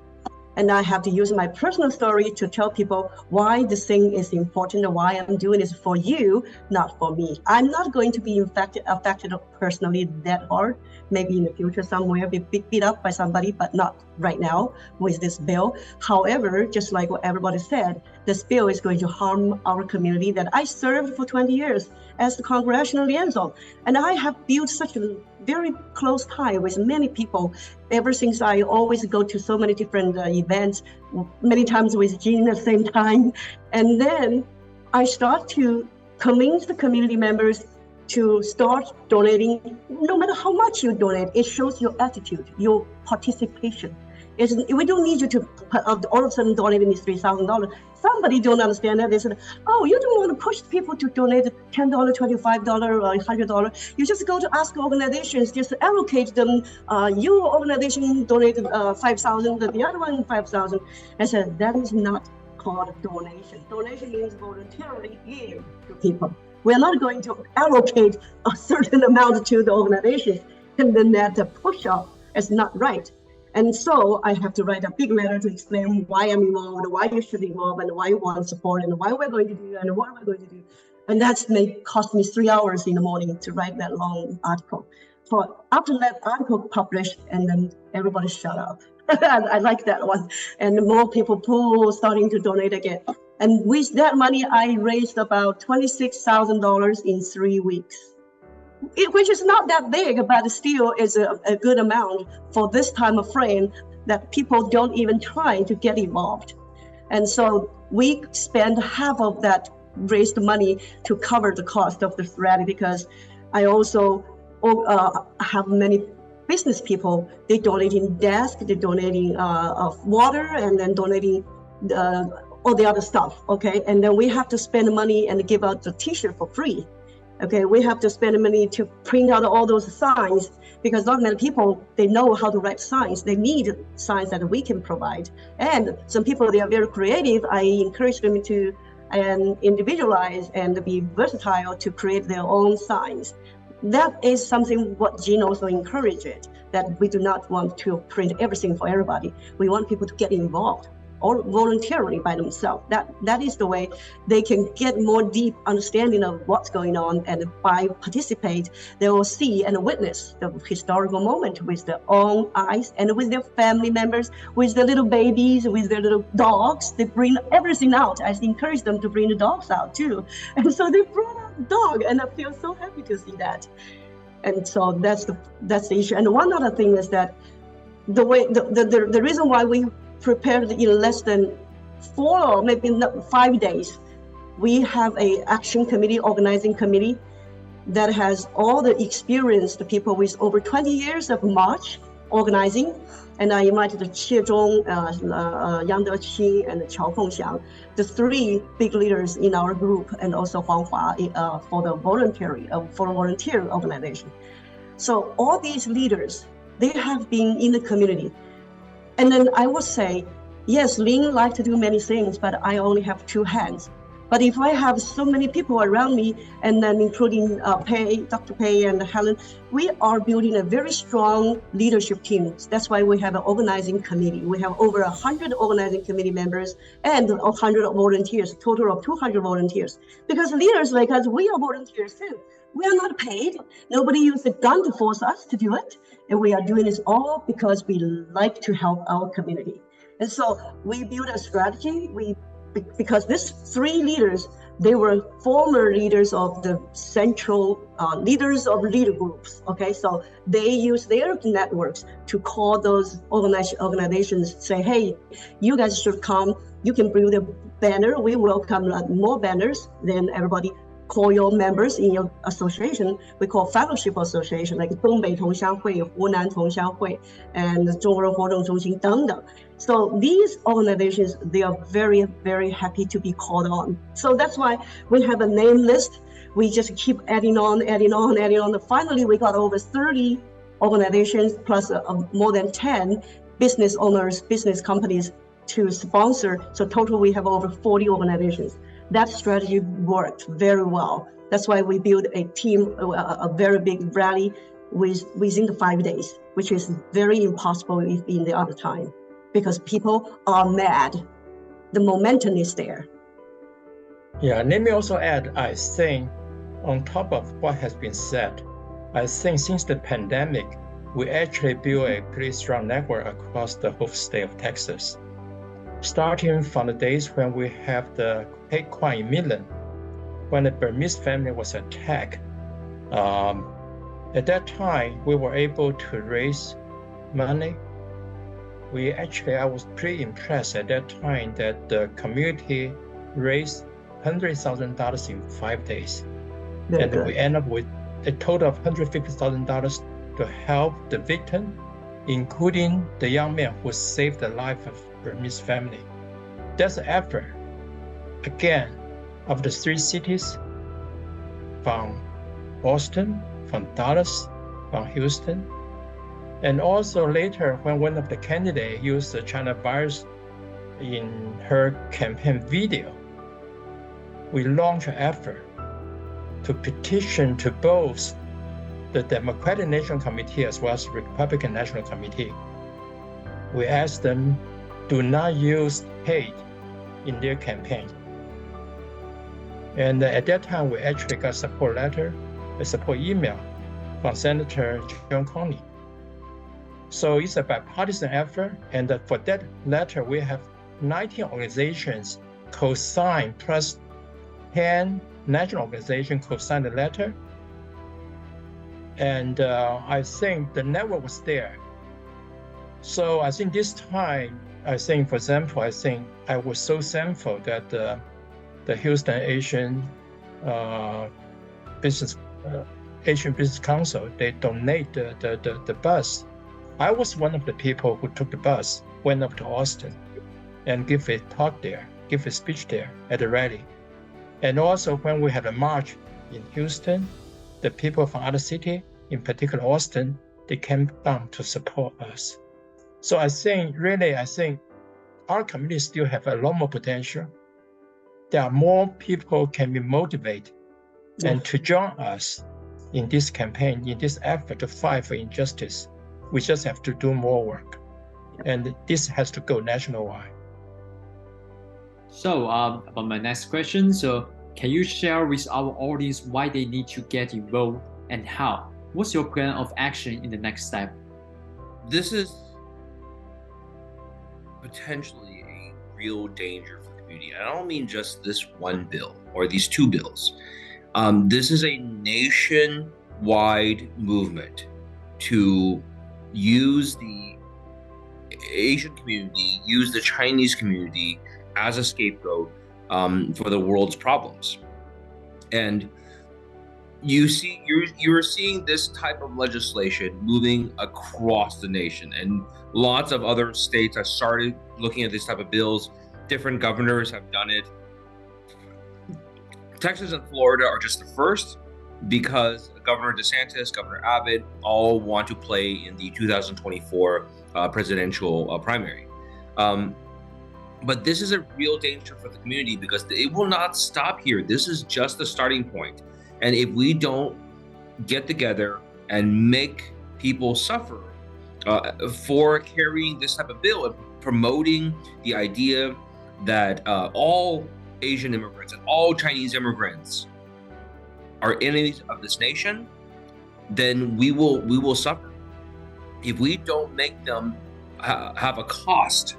And I have to use my personal story to tell people why this thing is important and why I'm doing this for you, not for me. I'm not going to be affected personally that hard. Maybe in the future somewhere be beat up by somebody, but not right now with this bill. However, just like what everybody said, this bill is going to harm our community that I served for 20 years as the congressional liaison. And I have built such a very close tie with many people ever since I always go to so many different events, many times with Jean at the same time. And then I start to convince the community members to start donating. No matter how much you donate, it shows your attitude, your participation. We don't need you to all of a sudden donate me $3,000. Somebody don't understand that. They said, oh, you don't want to push people to donate $10, $25, or $100. You just go to ask organizations, just allocate them. Your organization donated $5,000, the other one $5,000. I said, that is not called donation. Donation means voluntarily give to people. We're not going to allocate a certain amount to the organization, and then that push up is not right. And so I have to write a big letter to explain why I'm involved, why you should involve, and why you want support, and why we're going to do, and what we're going to do. And that's may cost me 3 hours in the morning to write that long article. So after that article published, and then everybody shut up. I like that one. And more people starting to donate again. And with that money, I raised about $26,000 in 3 weeks. Which is not that big, but still is a good amount for this time of frame that people don't even try to get involved. And so we spend half of that raised money to cover the cost of this rally, because I also have many business people. They donating desks, they're donating water, and then donating all the other stuff, okay? And then we have to spend money and give out the t-shirt for free. Okay, we have to spend money to print out all those signs, because not many people, they know how to write signs. They need signs that we can provide. And some people, they are very creative. I encourage them to individualize and be versatile to create their own signs. That is something what Jean also encouraged, that we do not want to print everything for everybody. We want people to get involved, or voluntarily by themselves. That is the way they can get more deep understanding of what's going on, and by participate, they will see and witness the historical moment with their own eyes, and with their family members, with their little babies, with their little dogs. They bring everything out. I encourage them to bring the dogs out too. And so they brought out the dog, and I feel so happy to see that. And so that's the issue. And one other thing is that the reason why we prepared in less than 4 or maybe 5 days. We have a action committee, organizing committee that has all the experienced people with over 20 years of march organizing. And I invited Qie Zhong, Yang Deqi, and Qiao Fengxiang, the 3 big leaders in our group, and also Huang Hua for the volunteer organization. So all these leaders, they have been in the community. And then I would say, yes, Lin likes to do many things, but I only have 2 hands. But if I have so many people around me, and then including Dr. Pei and Helen, we are building a very strong leadership team. That's why we have an organizing committee. We have over 100 organizing committee members and 100 volunteers, total of 200 volunteers. Because leaders like us, we are volunteers too. We are not paid. Nobody used a gun to force us to do it. And we are doing this all because we like to help our community. And so we build a strategy. Because these three leaders, they were former leaders of the central leaders of leader groups. Okay, so they use their networks to call those organizations, say, hey, you guys should come. You can bring the banner. We welcome more banners. Then everybody call your members in your association. We call fellowship association, like 东北同乡会、湖南同乡会 and 中国活动中心等等. So these organizations, they are very, very happy to be called on. So that's why we have a name list. We just keep adding on. Finally, we got over 30 organizations plus more than 10 business owners, business companies to sponsor. So total, we have over 40 organizations. That strategy worked very well. That's why we built a team, a very big rally within the 5 days, which is very impossible in the other time, because people are mad. The momentum is there. Yeah, let me also add, I think on top of what has been said, I think since the pandemic, we actually built a pretty strong network across the whole state of Texas. Starting from the days when we have the hate crime in Midland, when the Burmese family was attacked. At that time, we were able to raise money. I was pretty impressed at that time that the community raised $100,000 in 5 days. Very good. We end up with a total of $150,000 to help the victim, including the young man who saved the life of Burmese family. That's an effort, again, of the 3 cities, from Boston, from Dallas, from Houston. And also later, when one of the candidates used the China virus in her campaign video, we launched an effort to petition to both the Democratic National Committee as well as the Republican National Committee. We asked them, do not use hate in their campaign. And at that time, we actually got a support email from Senator John Conley. So it's a bipartisan effort, and for that letter, we have 19 organizations co-sign, plus 10 national organizations co-sign the letter. And I think the network was there. So I think this time, for example, I was so thankful that the Houston Asian Business Council, they donate the bus. I was one of the people who took the bus, went up to Austin, and give a talk there, give a speech there at the rally. And also when we had a march in Houston, the people from other city, in particular Austin, they came down to support us. So I think our community still have a lot more potential. There are more people can be motivated and to join us in this campaign, in this effort to fight for injustice. We just have to do more work. And this has to go nationwide. So about my next question, so can you share with our audience why they need to get involved and how? What's your plan of action in the next step? This is potentially a real danger for the community. I don't mean just this one bill or these 2 bills. This is a nationwide movement to use the Asian community, use the Chinese community as a scapegoat for the world's problems. And you're seeing this type of legislation moving across the nation, and lots of other states have started looking at this type of bills. Different governors have done it. Texas and Florida are just the first, because Governor DeSantis, Governor Abbott all want to play in the 2024 presidential primary. But this is a real danger for the community because it will not stop here. This is just the starting point. And if we don't get together and make people suffer for carrying this type of bill and promoting the idea that all Asian immigrants and all Chinese immigrants are enemies of this nation, then we will suffer. If we don't make them have a cost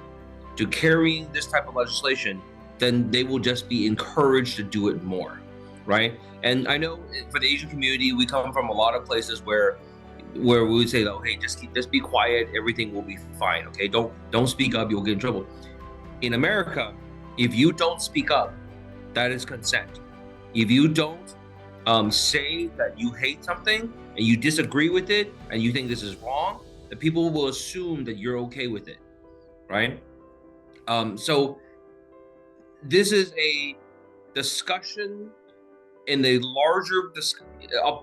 to carrying this type of legislation, then they will just be encouraged to do it more, right? And I know for the Asian community, we come from a lot of places where we would say, oh, hey, just be quiet, everything will be fine, okay? Don't speak up, you'll get in trouble. In America, if you don't speak up, that is consent. If you don't say that you hate something and you disagree with it and you think this is wrong, the people will assume that you're okay with it, right? So this is a discussion in the larger,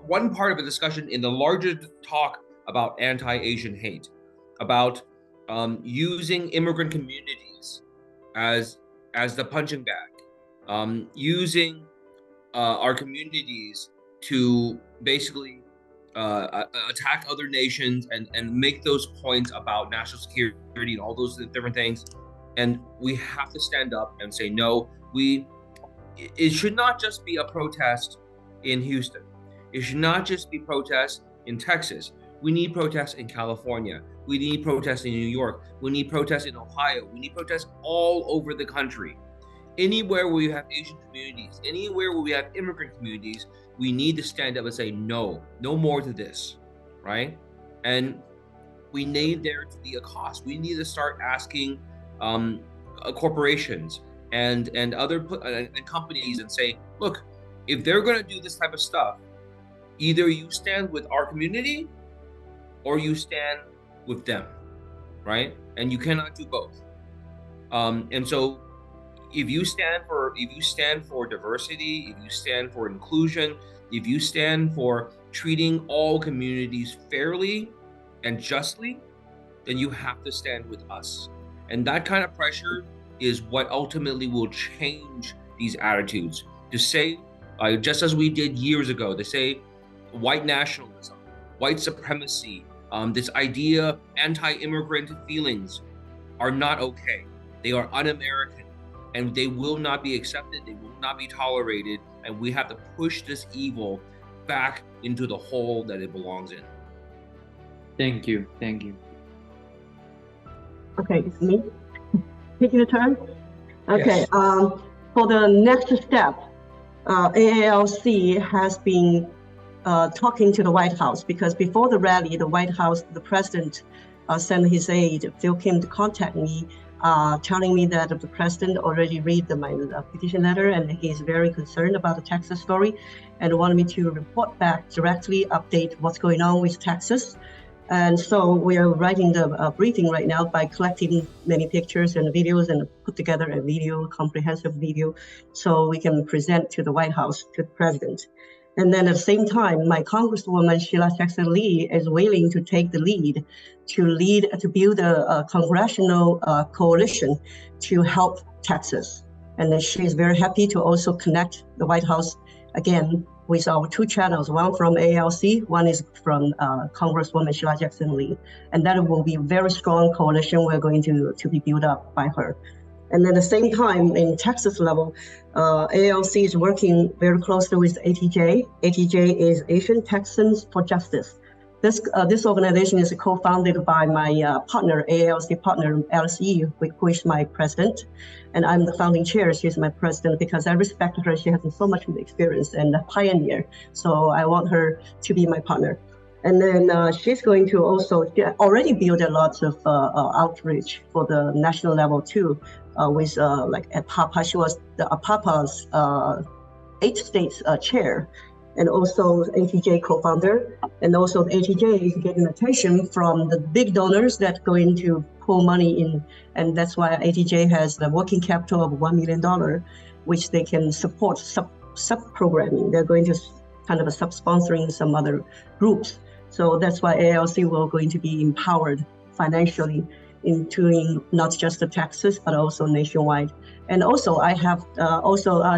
one part of a discussion in the larger talk about anti-Asian hate, about using immigrant communities as the punching bag, using our communities to basically attack other nations and make those points about national security and all those different things. And we have to stand up and say, no, it should not just be a protest in Houston. It should not just be protests in Texas. We need protests in California. We need protests in New York. We need protests in Ohio. We need protests all over the country. Anywhere where we have Asian communities, anywhere where we have immigrant communities, we need to stand up and say, no more to this, right? And we need there to be a cost. We need to start asking corporations and other companies and say, look, if they're going to do this type of stuff, either you stand with our community or you stand with them, right? And you cannot do both. And so if you stand for diversity, if you stand for inclusion, if you stand for treating all communities fairly and justly, then you have to stand with us. And that kind of pressure is what ultimately will change these attitudes. To say, just as we did years ago, to say white nationalism, white supremacy, this idea, anti-immigrant feelings are not okay. They are un-American and they will not be accepted. They will not be tolerated. And we have to push this evil back into the hole that it belongs in. Thank you. Okay, it's me taking the turn. Okay, Yes. For the next step, AALC has been talking to the White House because before the rally, the White House, the president sent his aide, Phil Kim, to contact me, telling me that the president already read my petition letter and he's very concerned about the Texas story and wanted me to report back directly, update what's going on with Texas. And so we are writing the briefing right now by collecting many pictures and videos and put together a video, comprehensive video, so we can present to the White House, to the president. And then at the same time, my Congresswoman Sheila Jackson Lee is willing to take the lead to build a congressional coalition to help Texas. And then she's very happy to also connect the White House again with our two channels, one from AALC, one is from Congresswoman Sheila Jackson Lee. And that will be a very strong coalition we're going to be built up by her. And at the same time, in Texas level, AALC is working very closely with ATJ. ATJ is Asian Texans for Justice. This organization is co-founded by my partner, AALC partner, LCE, who is my president. And I'm the founding chair. She's my president because I respect her. She has so much experience and a pioneer. So I want her to be my partner. And then she's going to also already build a lot of outreach for the national level too, with like APAPA. She was the APAPA's 8 states chair, and also ATJ co-founder. And also the ATJ is getting attention from the big donors that going to pour money in. And that's why ATJ has the working capital of $1 million, which they can support sub-programming. They're going to kind of sub-sponsoring some other groups. So that's why AALC will going to be empowered financially. including not just Texas, but also nationwide. And also, I have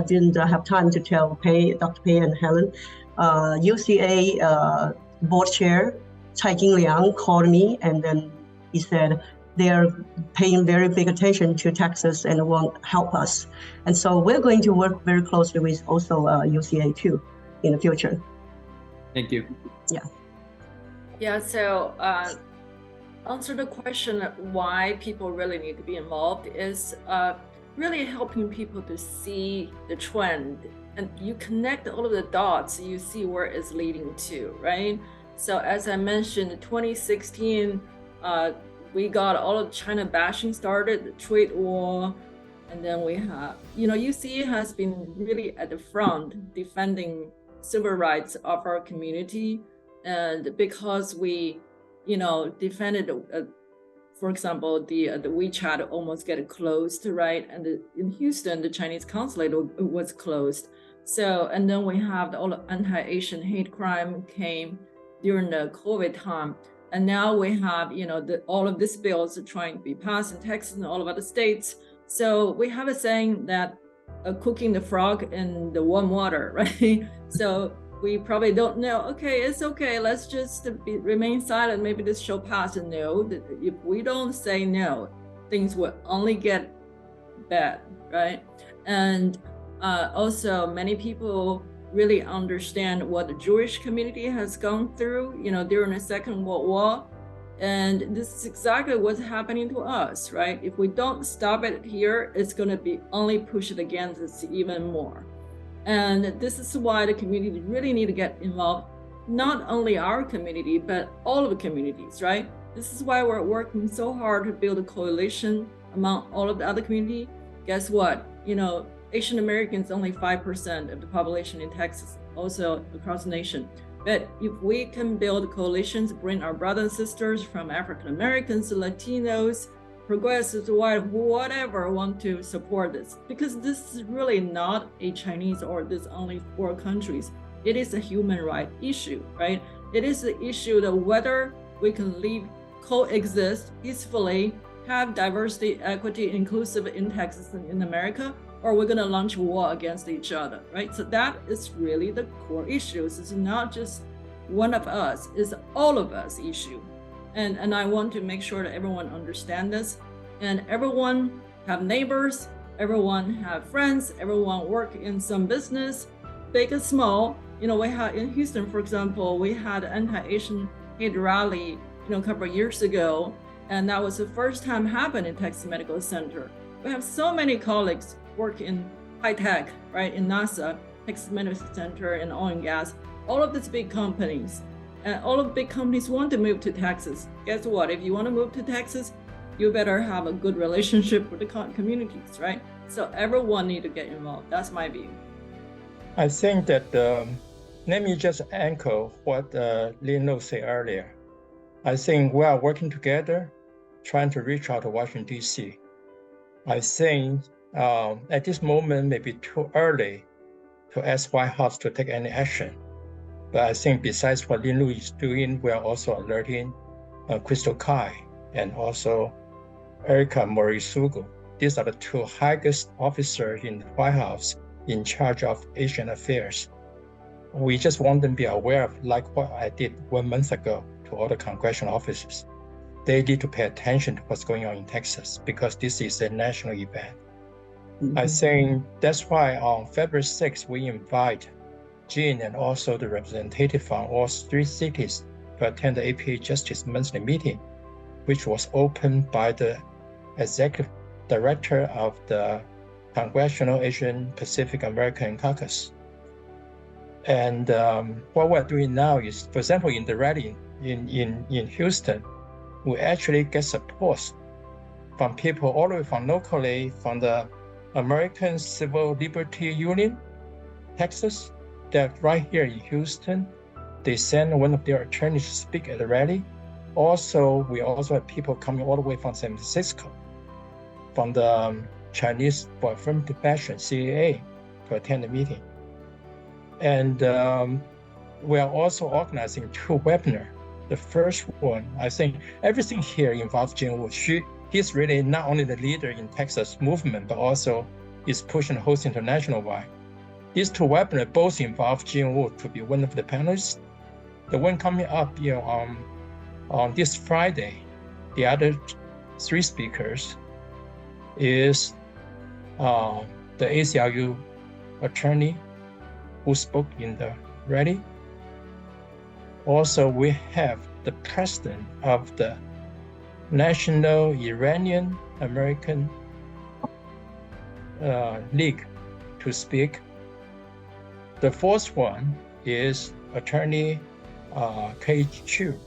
didn't have time to tell Dr. Pei and Helen, UCA board chair Chai Jing Liang called me, and then he said they are paying very big attention to Texas and will help us. And so we're going to work very closely with also UCA too in the future. Thank you. Yeah, so answer the question why people really need to be involved is really helping people to see the trend, and you connect all of the dots, you see where it's leading to, right? So as I mentioned, 2016, we got all of China bashing started, the trade war, and then we have, UCA has been really at the front defending civil rights of our community. And because we, defended, for example, the WeChat almost get closed, right? And in Houston, the Chinese consulate was closed. So, and then we have all the anti-Asian hate crime came during the COVID time. And now we have, all of these bills are trying to be passed in Texas and all of other states. So we have a saying that cooking the frog in the warm water, right? So we probably don't know, okay, it's okay, let's just remain silent, maybe this shall pass. And no, if we don't say no, things will only get bad, right? And also many people really understand what the Jewish community has gone through, during the Second World War. And this is exactly what's happening to us, right? If we don't stop it here, it's going to be only pushed against us even more. And this is why the community really need to get involved, not only our community, but all of the communities, right? This is why we're working so hard to build a coalition among all of the other community. Guess what? Asian Americans only 5% of the population in Texas, also across the nation. But if we can build coalitions, bring our brothers and sisters from African Americans, Latinos, progressives, white, whatever want to support this, because this is really not a Chinese or this only 4 countries. It is a human right issue, right? It is the issue that whether we can coexist peacefully, have diversity, equity, inclusive in Texas and in America, or we're going to launch war against each other, right? So that is really the core issues. It's not just one of us, it's all of us issue. And I want to make sure that everyone understand this, and everyone have neighbors, everyone have friends, everyone work in some business, big and small. We had in Houston, for example, we had anti-Asian hate rally, a couple of years ago, and that was the first time happened in Texas Medical Center. We have so many colleagues work in high tech, right? In NASA, Texas Medical Center, and oil and gas, all of these big companies. And all of the big companies want to move to Texas. Guess what? If you want to move to Texas, you better have a good relationship with the communities, right? So everyone need to get involved. That's my view. I think that, let me just echo what Lin Lo said earlier. I think we are working together, trying to reach out to Washington, D.C. I think at this moment, maybe too early to ask White House to take any action. But I think besides what Lin Lu is doing, we are also alerting Crystal Kai and also Erica Morisugo. These are the 2 highest officers in the White House in charge of Asian affairs. We just want them to be aware of, like what I did 1 month ago to all the congressional officers. They need to pay attention to what's going on in Texas because this is a national event. I think that's why on February 6th, we invite Jean and also the representative from all 3 cities to attend the APA Justice Monthly Meeting, which was opened by the Executive Director of the Congressional Asian Pacific American Caucus. And what we're doing now is, for example, in the rally in Houston, we actually get support from people all the way from locally, from the American Civil Liberty Union, Texas, that right here in Houston, they send one of their attorneys to speak at the rally. Also, we also have people coming all the way from San Francisco, from the Chinese for Affirmative Action, CAA, to attend the meeting. And we are also organizing 2 webinars The first one, I think everything here involves Jing Wu. He's really not only the leader in Texas movement, but also is pushing the host international wide. These two webinars both involve Jing Wu to be one of the panelists. The one coming up, on this Friday, the other three speakers is the ACLU attorney who spoke in the rally. Also, we have the president of the National Iranian American League to speak. The fourth one is attorney K.H. Chu.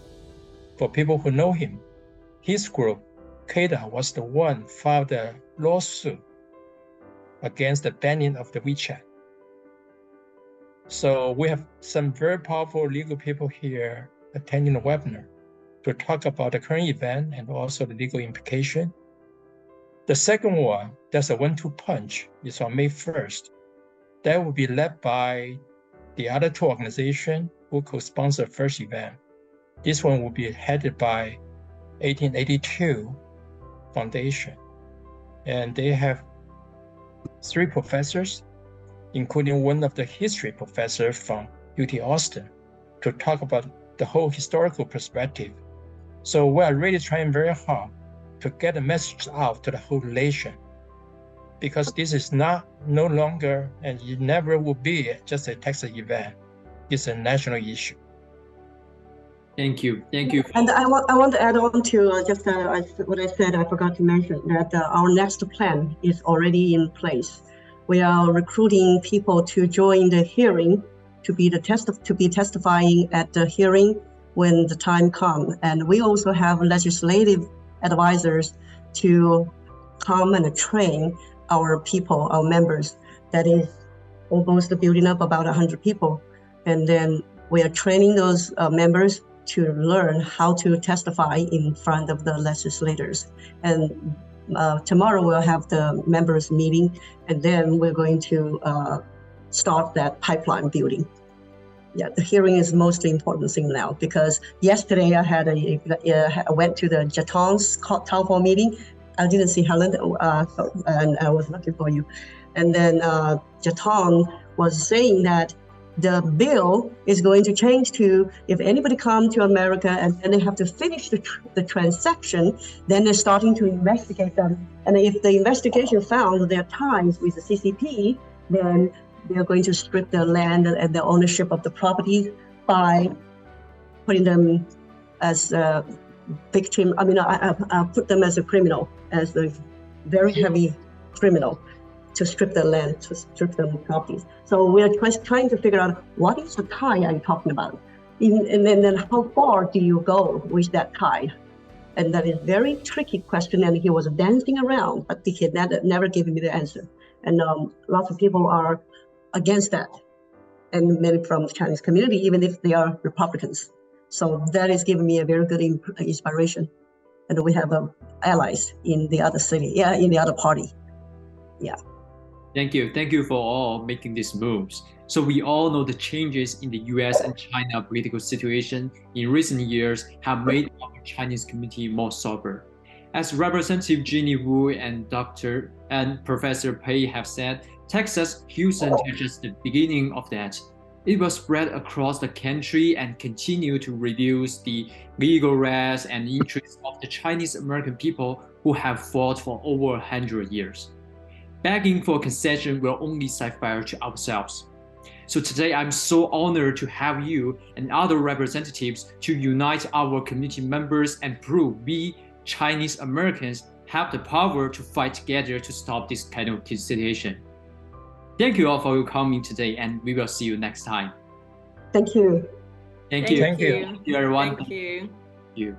For people who know him, his group, KEDA, was the one filed a lawsuit against the banning of the WeChat. So we have some very powerful legal people here attending the webinar to talk about the current event and also the legal implication. The second one, that's a 1-2 punch, is on May 1st. That will be led by the other two organizations who co-sponsor the first event. This one will be headed by 1882 Foundation. And they have 3 professors, including one of the history professors from UT Austin, to talk about the whole historical perspective. So we are really trying very hard to get the message out to the whole nation, because this is no longer, and it never will be just a Texas event. It's a national issue. Thank you. And I want to add on to just what I said. I forgot to mention that our next plan is already in place. We are recruiting people to join the hearing, to be testifying at the hearing when the time comes. And we also have legislative advisors to come and train our people, our members. That is almost building up about 100 people. And then we are training those members to learn how to testify in front of the legislators. And tomorrow we'll have the members meeting, and then we're going to start that pipeline building. Yeah, the hearing is the most important thing now, because yesterday I went to the Jatong's town hall meeting. I didn't see Helen, and I was looking for you. And then Jatong was saying that the bill is going to change to, if anybody comes to America and then they have to finish the transaction, then they're starting to investigate them. And if the investigation found their ties with the CCP, then they're going to strip their land and the ownership of the properties by putting them as a victim. I mean, I put them as a criminal, as a very heavy criminal, to strip their land, to strip their properties. So we are trying to figure out what is the tie I'm talking about, and then how far do you go with that tie? And that is a very tricky question, and he was dancing around, but he never gave me the answer. And lots of people are against that, and many from the Chinese community, even if they are Republicans. So that is giving me a very good inspiration. And we have allies in the other city, in the other party. Yeah. Thank you for all making these moves. So we all know the changes in the US and China political situation in recent years have made our Chinese community more sober. As Representative Jeannie Wu and Dr. and Professor Pei have said, Texas, Houston is just the beginning of that. It will spread across the country and continue to reduce the legal rights and interests of the Chinese American people who have fought for over 100 years. Begging for concession will only set fire to ourselves. So today I'm so honored to have you and other representatives to unite our community members and prove we Chinese Americans have the power to fight together to stop this kind of situation. Thank you all for your coming today, and we will see you next time. Thank you. Thank you. Thank you. Thank you, everyone. Thank you. Thank you.